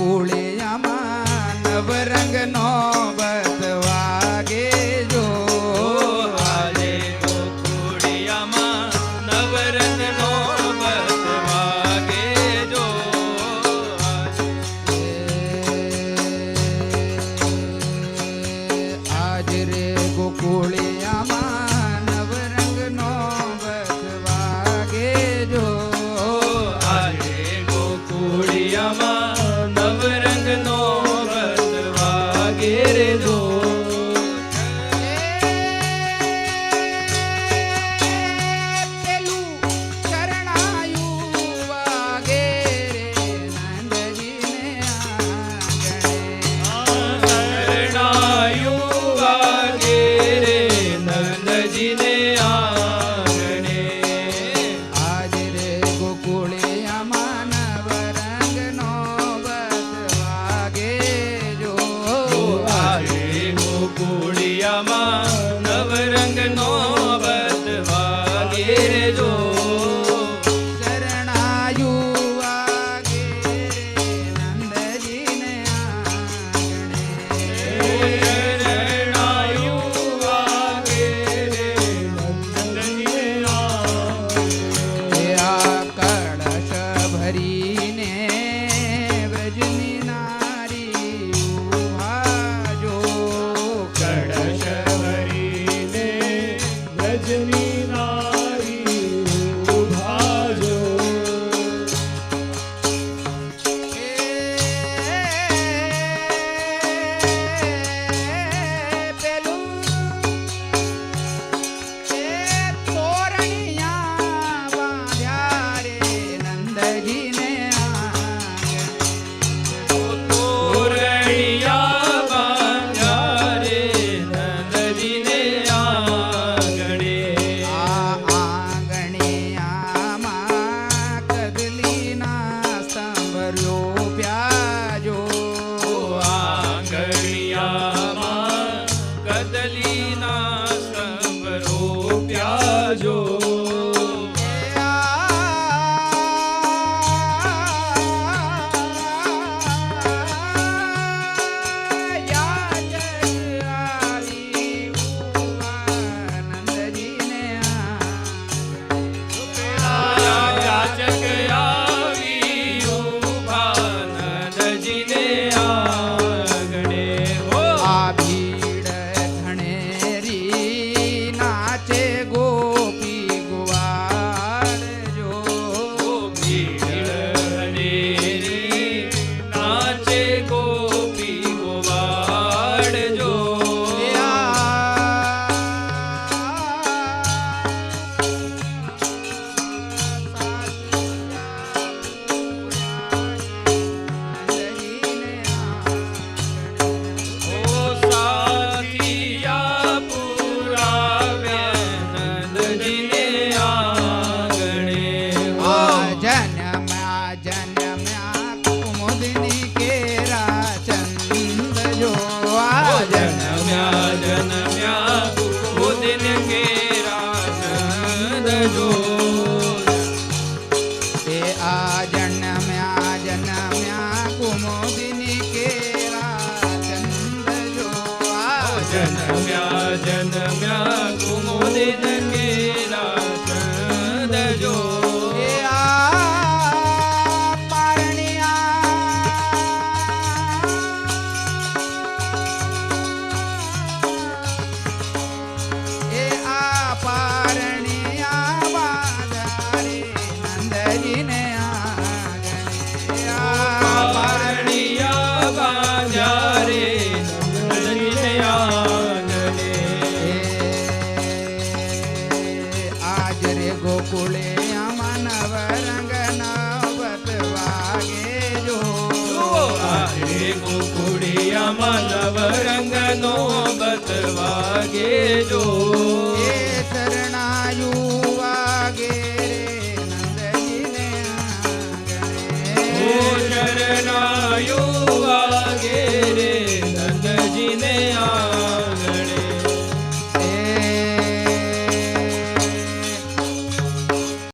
ગોકુળિયામાં નવરંગનો બતવાગે જો આજે ગોકુળિયામાં નવરંગનો બતવાગે જો આજ રે ગોકુળિયામાં નવરંગનો બતવાગે જો આજે ગોકુળિયામાં નવરંગનો બતવાગે રે જો પેલું શરણાયું વાગે રે નંદજીને આંગણે શરણાયું વાગે રે નંદજીને આંગણે આજ રે ગોકુળિયામાં નવરંગનો બતવાગે જો આજે ગોકુળિયામાં નવરંગનો બતવાગે રે જો શરણાયું વાગે રે નંદજીને આંગણે શરણાયું વાગે રે નંદજીને આંગણે આ કળશ ભરીને વ્રજની નારી ઉભાજો કળશ ભરીને રજની નારી ઉભાજો પેલું તોરણિયા બાંધ્યા રે નંદજીને આંગણે તોરણિયા બાંધ્યા રે નંદજીને આંગણે આ આંગણિયામાં કદલીના સ્તંભ પ્યાજો આંગણિયામાં કદલીના સ્તંભ રોપ્યા જો યાચક આવી ઉભા નંદજીને આંગણે હો આ ભીડ ધણેરી નાચે ગોપી ગુવાળ જો ભીડ હનેરી નાચે ગોપી ગોવાળ જો ઓ સાથિયા પુરાવ્યા નંદજીને આંગણે હો જન્મ્યા જન્મ્યા કુમુદની કેરા ચંદ જો આ જન્મ્યા જન્મ્યા કુમુદિન કેરા ચંદ જો તે આ જન્મ્યા જન્મ્યા કુમુદની કેરા ચંદ જો આ જન્મ્યા જન્મ્યા કુમુદિન કેરા ચંદ જો એ આ પારણિયા બાજારે નંદજીને આંગણે પારણિયા બાજારે નંદજીને આંગણે આજ રે ગોકુળે આમાં નવરંગ નવતવાગે જો આજે ગોકુળિયામાં નવરંગનો બતવાગે જો એ શરણાયું વાગે રે નંદજીને ઓ આંગણે શરણાયો